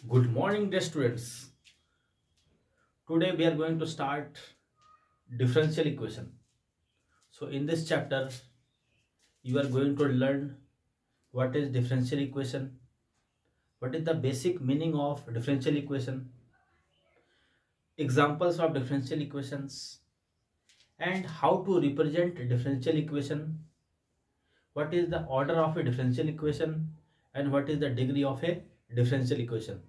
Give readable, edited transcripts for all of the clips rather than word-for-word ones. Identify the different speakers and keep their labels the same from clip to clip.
Speaker 1: Good morning, dear students. Today we are going to start differential equation. So in this chapter, you are going to learn what is differential equation, what is the basic meaning of differential equation, examples of differential equations, and how to represent differential equation, what is the order of a differential equation, and what is the degree of a differential equation.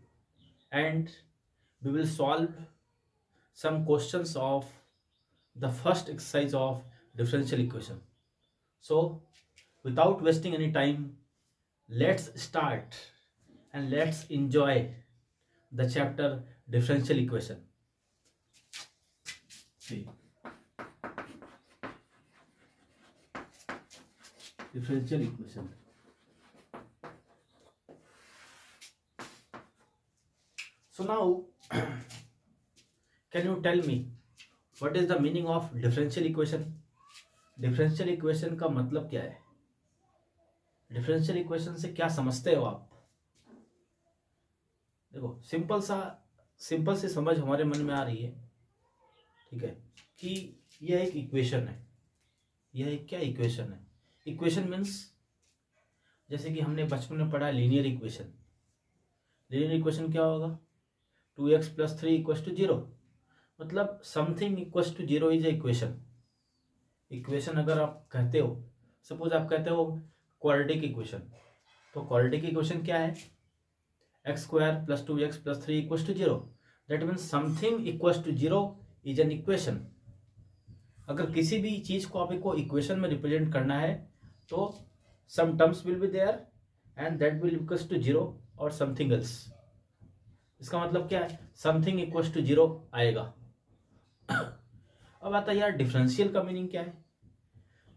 Speaker 1: And we will solve some questions of the first exercise of differential equation. So without wasting any time, let's start and let's enjoy the chapter differential equation. See, differential equation. So now can you tell me what is the meaning of differential equation? differential equation का मतलब क्या है? differential equation से क्या समझते हो आप? देखो, सिंपल सी समझ हमारे मन में आ रही है, ठीक है, कि यह एक इक्वेशन है. यह एक क्या इक्वेशन है? इक्वेशन मीन्स जैसे कि हमने बचपन में पढ़ा लीनियर इक्वेशन. लीनियर इक्वेशन क्या होगा? 2x + 3 = 0. मतलब something equals to 0 is a equation. Equation अगर आप कहते हो, सपोज आप कहते हो क्वाड्रेटिक इक्वेशन, तो क्वाड्रेटिक इक्वेशन क्या है? x² + 2x + 3 = 0. That means something equals to 0 is an equation. अगर किसी भी चीज को आपको इक्वेशन में रिप्रेजेंट करना है तो some terms will be there and that will equals to 0 और समथिंग एल्स. इसका मतलब क्या है? समथिंग इक्वल्स टू 0 आएगा. अब आता है यार डिफरेंशियल का मीनिंग क्या है?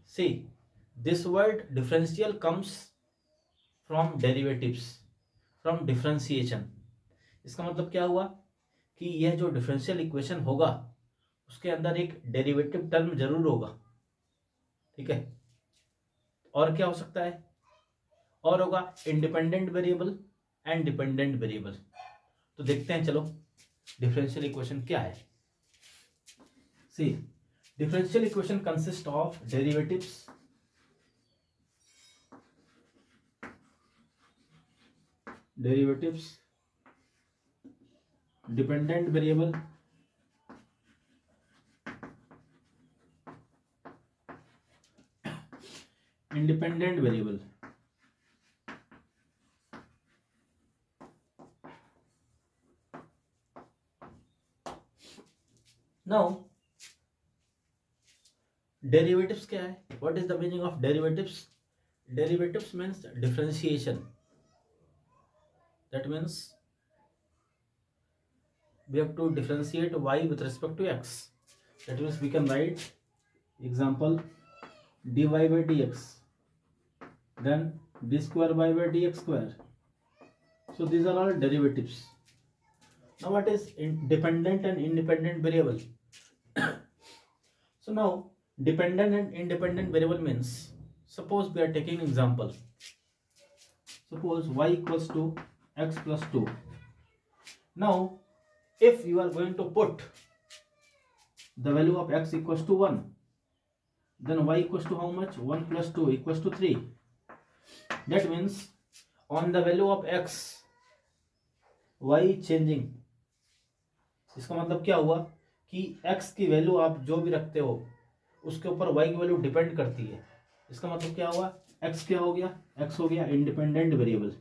Speaker 1: See, this word differential comes from derivatives, from differentiation. इसका मतलब क्या हुआ कि यह जो डिफरेंशियल इक्वेशन होगा उसके अंदर एक डेरिवेटिव टर्म जरूर होगा, ठीक है. और क्या हो सकता है? और होगा independent variable and dependent variable. तो देखते हैं, चलो डिफरेंशियल इक्वेशन क्या है. See, differential equation consist of derivatives, dependent variable, independent variable. Now derivatives क्या है? What is the meaning of derivatives? Derivatives means differentiation. That means we have to differentiate y with respect to x. That means we can write example dy by dx, then d² y by dx square. So these are all derivatives. Now what is dependent and independent variable? So now dependent and independent variable means, suppose we are taking example, suppose y equals to x plus 2. Now if you are going to put the value of x equals to 1, then y equals to how much? 1 plus 2 equals to 3. That means on the value of x y changing. इसका मतलब क्या हुआ कि x की value आप जो भी रखते हो उसके ऊपर y की वैल्यू डिपेंड करती है. इसका मतलब क्या हुआ? x क्या हो गया? x हो गया इंडिपेंडेंट वेरिएबल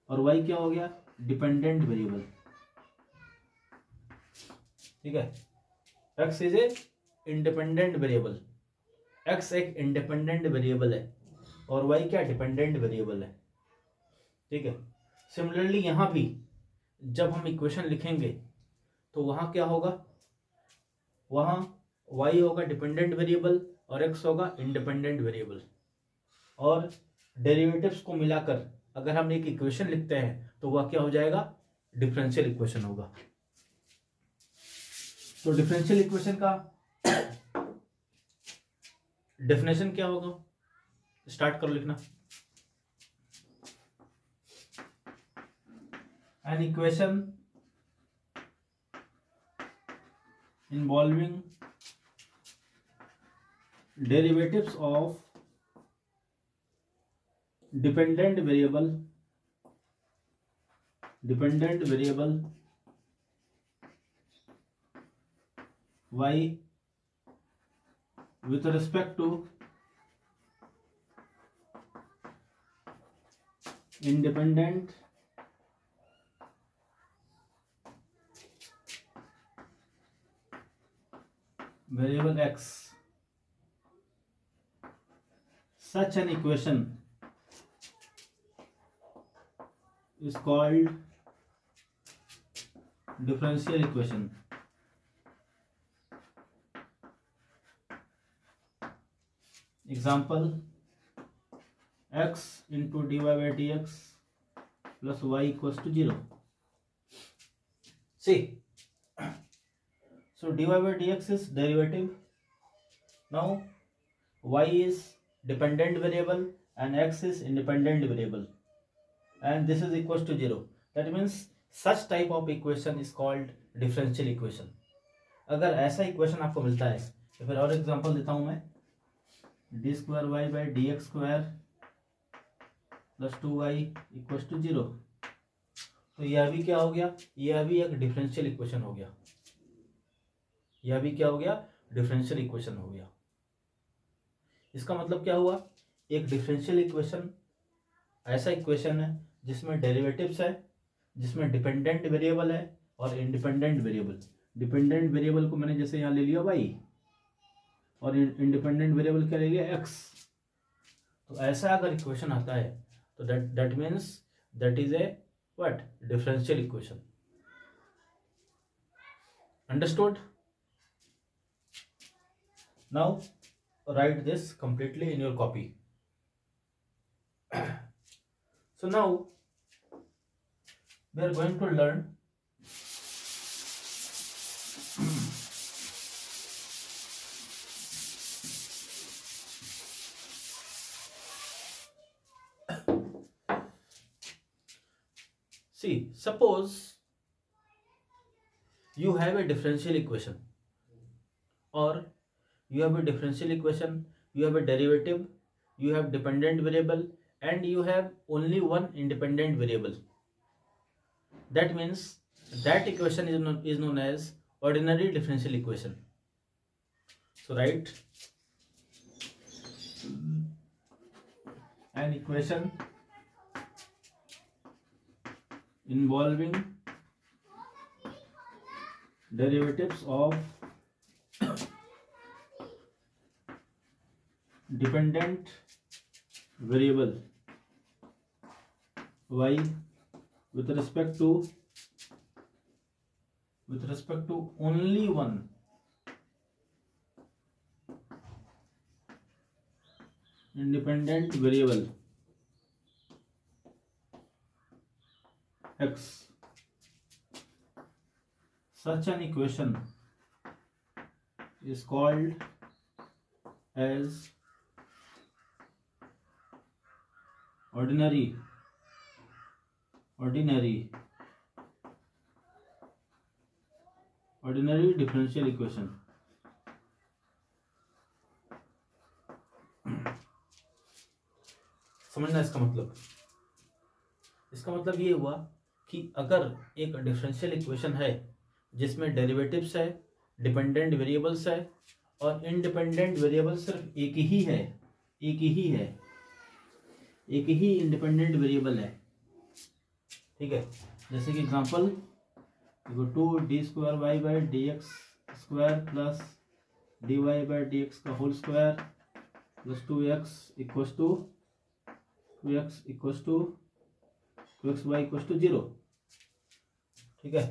Speaker 1: और y क्या हो गया? डिपेंडेंट वेरिएबल, ठीक है. x is a independent variable, x एक इंडिपेंडेंट वेरिएबल है और y क्या? डिपेंडेंट वेरिएबल है, ठीक है. सिमिलरली यहां भी जब हम इक्वेशन लिखेंगे तो वहां क्या होगा? वहां y होगा डिपेंडेंट वेरिएबल और x होगा इंडिपेंडेंट वेरिएबल. और डेरिवेटिव्स को मिलाकर अगर हम एक इक्वेशन लिखते हैं तो वह क्या हो जाएगा? डिफरेंशियल इक्वेशन होगा. तो डिफरेंशियल इक्वेशन का डेफिनेशन क्या होगा? स्टार्ट करो लिखना. an equation involving derivatives of dependent variable y with respect to independent variable x. Such an equation is called differential equation. Example, x into dy by dx plus y equals to 0. See, so dy by dx is derivative. Now y is dependent variable and x is independent variable, and this is equals to 0. That means such type of equation is called differential equation. अगर ऐसा equation आपको मिलता है तो फिर और example देता हूं मैं, d square Y by D x square plus 2y equals to 0. तो यह भी क्या हो गया, यह भी एक डिफरेंशियल इक्वेशन हो गया. यह भी क्या हो गया, डिफरेंशियल इक्वेशन हो गया. इसका मतलब क्या हुआ, एक डिफरेंशियल इक्वेशन ऐसा इक्वेशन है जिसमें डेरिवेटिव्स है, जिसमें डिपेंडेंट वेरिएबल है और इंडिपेंडेंट वेरिएबल. डिपेंडेंट वेरिएबल को मैंने जैसे यहाँ ले लिया y और इंडिपेंडेंट वेरिएबल क्या ले लिया x. तो ऐसा अगर इक्वेशन आता है तो that means that is a what, differential equation. Understood? Now write this completely in your copy. So now we are going to learn see, suppose you have a differential equation, or you have a differential equation, you have a derivative, you have dependent variable, and you have only one independent variable. That means that equation is known as ordinary differential equation. So write an equation involving derivatives of dependent variable y with respect to only one independent variable x. Such an equation is called as ordinary differential equation. समझना इसका मतलब, ये हुआ कि अगर एक differential equation है जिसमें डेरिवेटिव्स है, डिपेंडेंट वेरिएबल्स है और इंडिपेंडेंट वेरिएबल सिर्फ एक ही इंडिपेंडेंट वेरिएबल है. ठीक है, जैसे कि एग्जांपल देखो, 2d square Y by D x square plus D Y by D X का whole square plus 2x equals to 2xy equals to 0. ठीक है,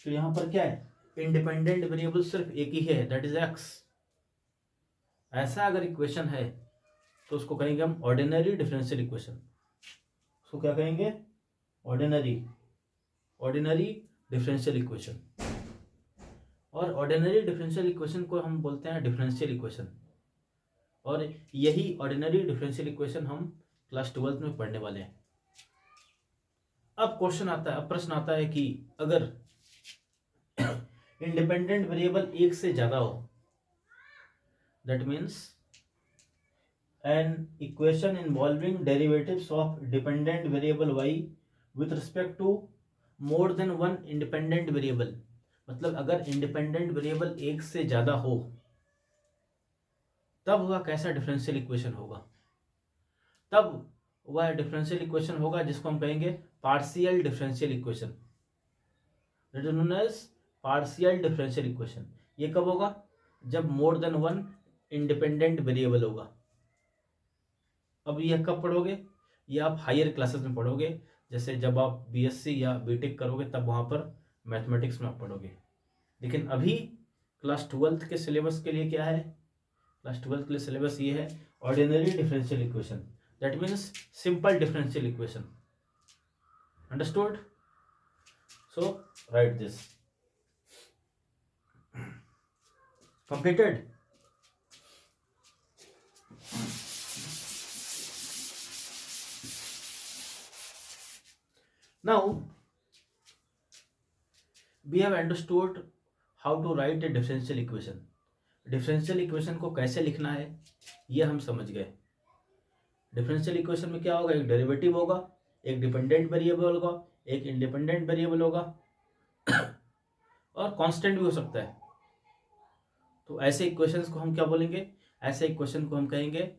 Speaker 1: तो यहाँ पर क्या है, इंडिपेंडेंट वेरिएबल सिर्फ एक ही है, दैट इज x. ऐसा अगर इक्वेशन है तो उसको कहेंगे हम ऑर्डिनरी डिफरेंशियल इक्वेशन. उसको क्या कहेंगे, ऑर्डिनरी डिफरेंशियल इक्वेशन. और ऑर्डिनरी डिफरेंशियल इक्वेशन को हम बोलते हैं डिफरेंशियल इक्वेशन. और यही ऑर्डिनरी डिफरेंशियल इक्वेशन हम क्लास 12th में पढ़ने वाले हैं. अब क्वेश्चन आता है, अब प्रश्न आता है कि अगर इंडिपेंडेंट वेरिएबल एक से ज्यादा हो, that means an equation involving derivatives of dependent variable y with respect to more than one independent variable, मतलब अगर इंडिपेंडेंट वेरिएबल एक से ज्यादा हो तब वह कैसा डिफरेंशियल इक्वेशन होगा? तब वह डिफरेंशियल इक्वेशन होगा जिसको हम कहेंगे partial differential equation, that is known as partial differential equation. ये कब होगा? जब more than one independent variable होगा। अब यह कब पढ़ोगे? ये आप हायर क्लासेस में पढ़ोगे, जैसे जब आप बीएससी या बीटेक करोगे तब वहां पर मैथमेटिक्स में आप पढ़ोगे। लेकिन अभी क्लास 12th के सिलेबस के लिए क्या है? क्लास 12th के लिए सिलेबस ये है ordinary differential equation, that means simple differential equation. Understood? So right this. Completed? Now we have understood how to write a differential equation. Differential equation को कैसे लिखना है ये हम समझ गए। डिफरेंशियल इक्वेशन में क्या होगा? एक डेरिवेटिव होगा, एक डिपेंडेंट वेरिएबल होगा, एक इंडिपेंडेंट वेरिएबल होगा और कांस्टेंट भी हो सकता है। तो ऐसे इक्वेशंस को हम क्या बोलेंगे? ऐसे इक्वेशन को हम कहेंगे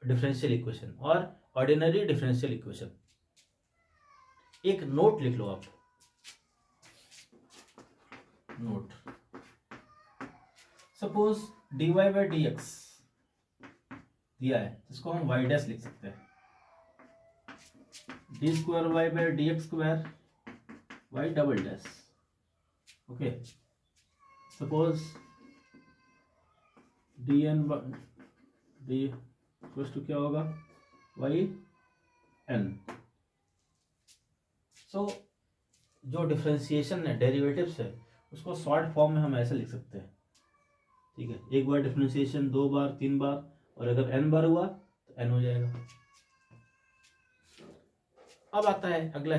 Speaker 1: डिफरेंशियल इक्वेशन और ऑर्डिनरी डिफरेंशियल इक्वेशन। एक नोट लिख लो आप, note. Suppose dy by D x दिया है, जिसको हम y डैश लिख सकते हैं, d square Y by D x square y double dash. Okay, suppose d n d equals to क्या होगा? Y N. सो जो डिफरेंशिएशन है, डेरिवेटिव्स है, उसको शॉर्ट फॉर्म में हम ऐसे लिख सकते हैं, ठीक है? एक बार डिफरेंशिएशन, 2 बार, 3 बार, और अगर n बार हुआ तो n हो जाएगा। अब आता है अगला,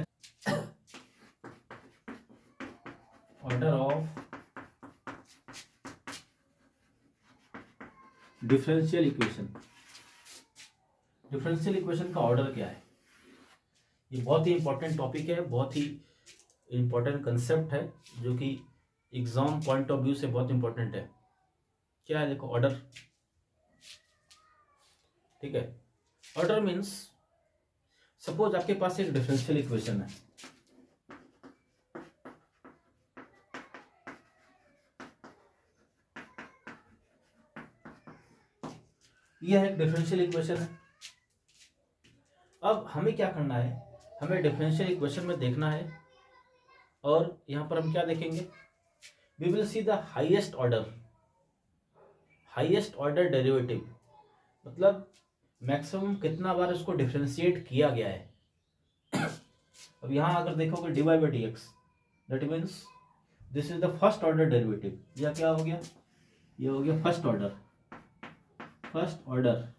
Speaker 1: order of differential equation. Differential equation का ऑर्डर क्या है? ये बहुत ही इंपॉर्टेंट टॉपिक है, बहुत ही इंपॉर्टेंट कंसेप्ट है, जो कि एग्जाम पॉइंट ऑफ व्यू से बहुत इंपॉर्टेंट है। क्या है? देखो, ऑर्डर, ठीक है? ऑर्डर मीन्स सपोज आपके पास एक डिफरेंशियल इक्वेशन है, यह एक डिफरेंशियल इक्वेशन है। अब हमें क्या करना है? हमें डिफरेंशियल इक्वेशन में देखना है, और यहां पर हम क्या देखेंगे? We will see the highest order derivative, मतलब मैक्सिमम कितना बार इसको डिफरेंशिएट किया गया है। अब यहां अगर देखोगे d Y by D x, that means this is the first order derivative. यह क्या हो गया? ये हो गया फर्स्ट ऑर्डर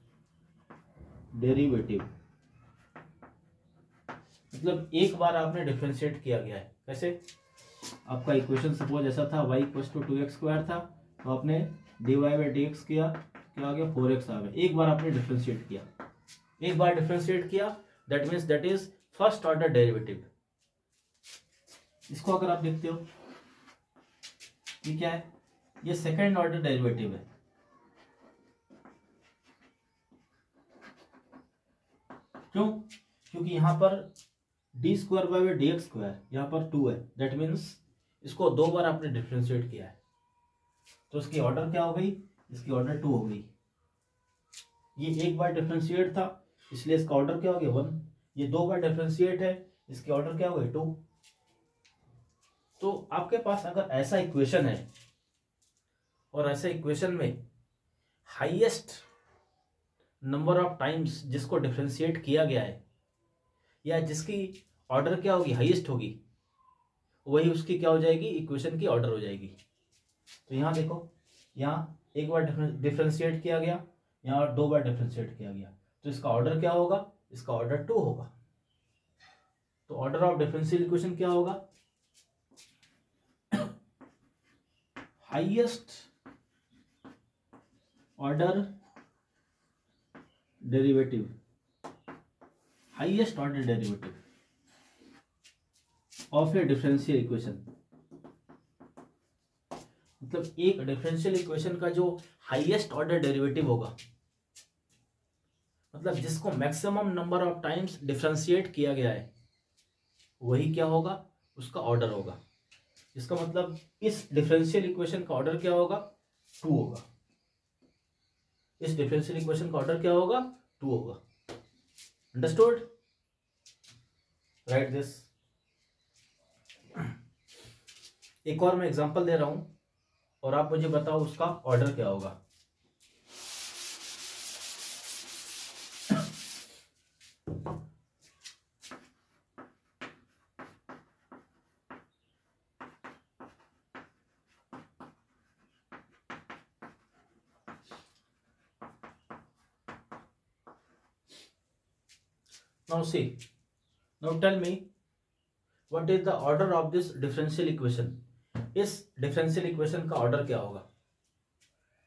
Speaker 1: डेरिवेटिव, मतलब एक बार आपने डिफरेंशिएट किया गया है। कैसे? आपका इक्वेशन सपोज ऐसा था, y equals to 2x square था, तो आपने d Y by D x किया, क्या आ गया? 4x आ गया। एक बार आपने डिफरेंशिएट किया, एक बार डिफरेंशिएट किया, that means that is first order derivative. इसको अगर आप देखते हो, ये क्या है? ये सेकेंड ऑर्डर डेरिवेटिव है। क्यों? क्योंकि यहां पर D square by D x square यहाँ पर 2 है, दैट मीन्स इसको 2 बार आपने डिफरेंशिएट किया है, तो इसकी ऑर्डर क्या हो गई? इसकी ऑर्डर 2 हो गई। ये एक बार डिफरेंशिएट था, इसलिए इसका ऑर्डर क्या हो गया? 1। ये 2 बार डिफरेंशिएट है, इसकी ऑर्डर क्या हो गई? 2। तो आपके पास अगर ऐसा इक्वेशन है, और ऐसे इक्वेशन में हाईएस्ट नंबर ऑफ टाइम्स जिसको डिफरेंशिएट किया गया है, या जिसकी ऑर्डर क्या होगी? हाईएस्ट होगी, वही उसकी क्या हो जाएगी? इक्वेशन की ऑर्डर हो जाएगी। तो यहाँ देखो, यहाँ एक बार डिफरेंशिएट किया गया, यहाँ 2 बार डिफरेंशिएट किया गया, तो इसका ऑर्डर क्या होगा? इसका ऑर्डर 2 होगा। तो ऑर्डर ऑफ डिफरेंशियल इक्वेशन क्या होगा? Highest order derivative, highest order derivative of a differential equation. मतलब एक डिफरेंशियल इक्वेशन का जो हाईएस्ट ऑर्डर डेरिवेटिव होगा, मतलब जिसको maximum number of times differentiate किया गया है, वही क्या होगा? उसका ऑर्डर होगा। इसका मतलब इस डिफरेंशियल इक्वेशन का ऑर्डर क्या होगा? 2 होगा। इस डिफरेंशियल इक्वेशन का ऑर्डर क्या होगा? 2 होगा। अंडरस्टूड? Right this. एक और मैं एग्जांपल दे रहा हूं और आप मुझे बताओ उसका ऑर्डर क्या होगा। Now see, now tell me what is the order of this differential equation? इस डिफरेंशियल इक्वेशन का ऑर्डर क्या होगा?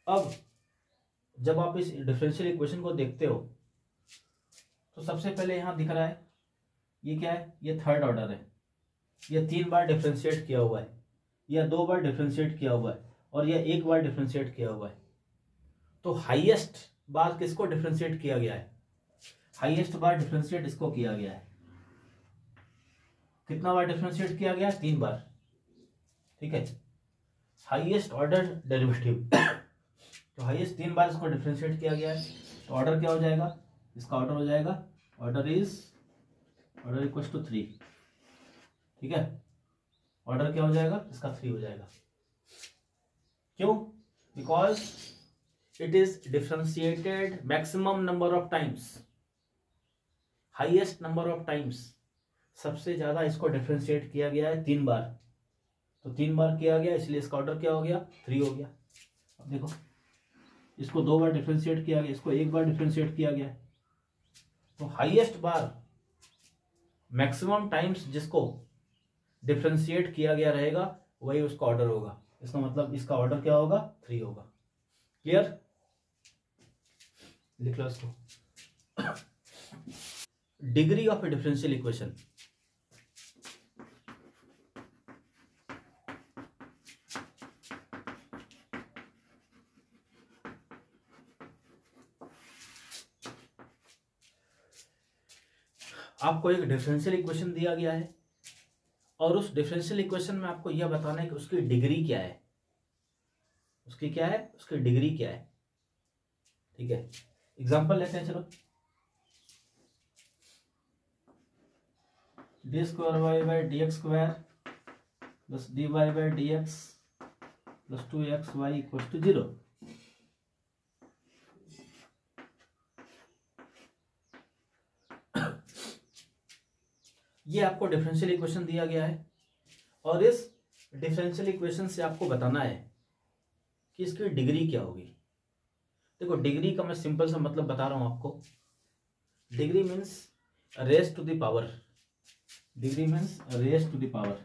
Speaker 1: अब जब आप इस डिफरेंशियल इक्वेशन को देखते हो तो सबसे पहले यहां दिख रहा है ये क्या है? ये थर्ड ऑर्डर है। ये 3 बार डिफरेंशिएट किया हुआ है, या 2 बार डिफरेंशिएट किया हुआ है, और यह 1 बार डिफरेंशिएट किया हुआ है। तो हाईएस्ट बार किसको डिफरेंशिएट किया गया है? हाईएस्ट बार डिफरेंशिएट इसको किया गया है। कितना बार डिफरेंशिएट किया गया? 3 बार। ठीक है, हाईएस्ट ऑर्डर डेरिवेटिव तो हाईएस्ट 3 बार इसको डिफरेंशिएट किया गया है, तो ऑर्डर क्या हो जाएगा? इसका ऑर्डर हो जाएगा ऑर्डर इक्वल्स टू 3। ठीक है, ऑर्डर क्या हो जाएगा? इसका 3 हो जाएगा। क्यों? Because it is differentiated maximum number of times, highest number of times, सबसे ज्यादा इसको डिफरेंशिएट किया गया है 3 बार। तो 3 बार किया गया, इसलिए इसका ऑर्डर क्या हो गया? 3 हो गया। अब देखो, इसको 2 बार डिफरेंशिएट किया गया, इसको 1 बार डिफरेंशिएट किया गया। तो हाईएस्ट बार मैक्सिमम टाइम्स जिसको डिफरेंशिएट किया गया रहेगा, वही उसका ऑर्डर होगा। इसका मतलब इसका ऑर्डर क्या होगा? 3 होगा। क्लियर? लिख लो इसको। Degree of a differential equation, आपको एक डिफरेंशियल इक्वेशन दिया गया है और उस डिफरेंशियल इक्वेशन में आपको यह बताना है कि उसकी डिग्री क्या है। उसकी क्या है? उसकी डिग्री क्या है। ठीक है, एग्जांपल लेते हैं। चलो, d square Y by D x square plus D Y by D x plus 2xy equal to 0। ये आपको डिफरेंशियल इक्वेशन दिया गया है और इस डिफरेंशियल इक्वेशन से आपको बताना है कि इसकी डिग्री क्या होगी। देखो, डिग्री का मैं सिंपल सा मतलब बता रहा हूं आपको। Degree means raise to the power. Degree means raise to the power.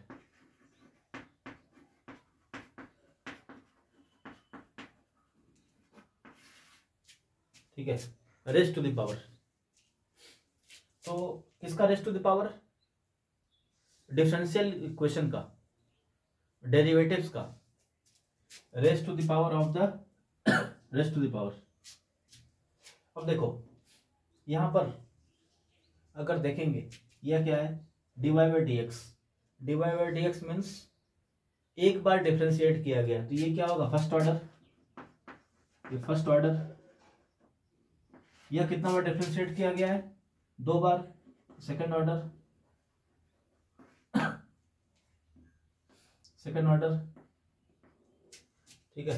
Speaker 1: ठीक है, रेज टू द पावर। तो किसका raise to the power? Differential equation का, डेरिवेटिव्स का raise to the power of the raise to the power. अब देखो, यहां पर अगर देखेंगे, यह क्या है? D Y by D x. D Y by D x means 1 बार डिफरेंशिएट किया गया, तो ये क्या होगा? First order. ये फर्स्ट ऑर्डर। यह कितना बार डिफरेंशिएट किया गया है? 2 बार, सेकंड ऑर्डर। Second order. ठीक है,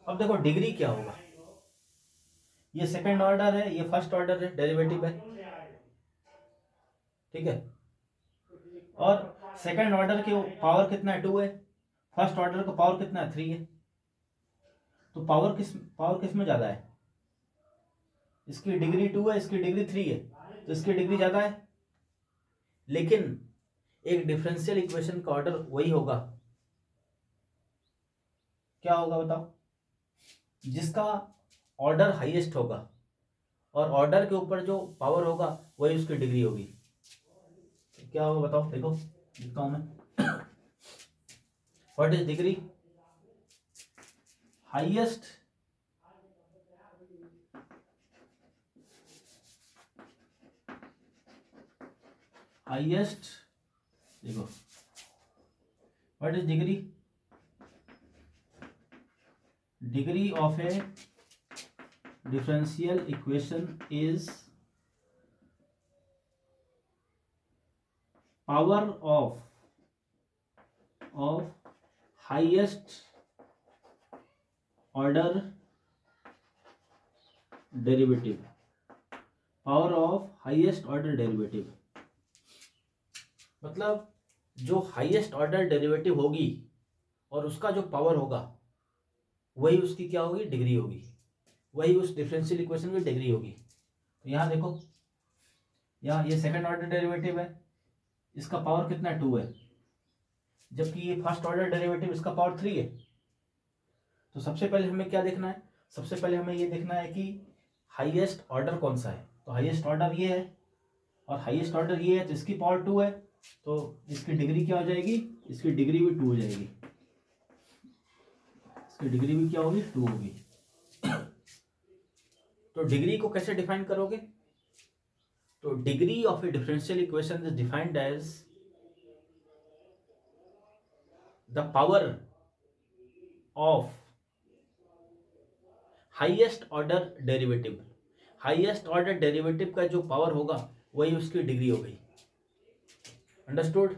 Speaker 1: अब देखो डिग्री क्या होगा। ये सेकंड ऑर्डर है, ये फर्स्ट ऑर्डर है, डेरिवेटिव है। ठीक है, और सेकंड ऑर्डर की पावर कितना है? 2 है। फर्स्ट ऑर्डर का पावर कितना है? 3 है। तो पावर किस में ज्यादा है? इसकी डिग्री 2 है, इसकी डिग्री 3 है, तो इसकी डिग्री ज्यादा है। लेकिन एक डिफरेंशियल इक्वेशन का ऑर्डर वही होगा, क्या होगा बताओ, जिसका ऑर्डर हाईएस्ट होगा और ऑर्डर के ऊपर जो पावर होगा वही उसकी डिग्री होगी। क्या होगा बताओ, देखो लिखता हूं मैं। What is degree? हाईएस्ट देखो, what is degree? Degree of a differential equation is power of highest order derivative, power of highest order derivative. मतलब जो हाईएस्ट ऑर्डर डेरिवेटिव होगी और उसका जो पावर होगा वही उसकी क्या होगी, डिग्री होगी, वही उस डिफरेंशियल इक्वेशन की डिग्री होगी। तो यहाँ देखो, यहाँ ये सेकंड ऑर्डर डेरिवेटिव है, इसका पावर कितना है, 2 है, जबकि ये फर्स्ट ऑर्डर डेरिवेटिव इसका पावर 3 है। तो सबसे पहले हमें क्या देखना है, सबसे पहले हमें ये देखना है कि हाईएस्ट ऑर्डर कौन सा है। तो हाईएस्ट ऑर्डर ये है और हाईएस्ट ऑर्डर ये है, तो इसकी पावर 2 है, तो इसकी डिग्री क्या हो जाएगी, इसकी डिग्री भी 2 हो जाएगी, इसकी डिग्री भी क्या होगी, 2 होगी। तो डिग्री को कैसे डिफाइन करोगे? तो degree of a differential equation is defined as the power of highest order derivative. Highest order derivative का जो पावर होगा वही उसकी डिग्री हो गई। अंडरस्टूड?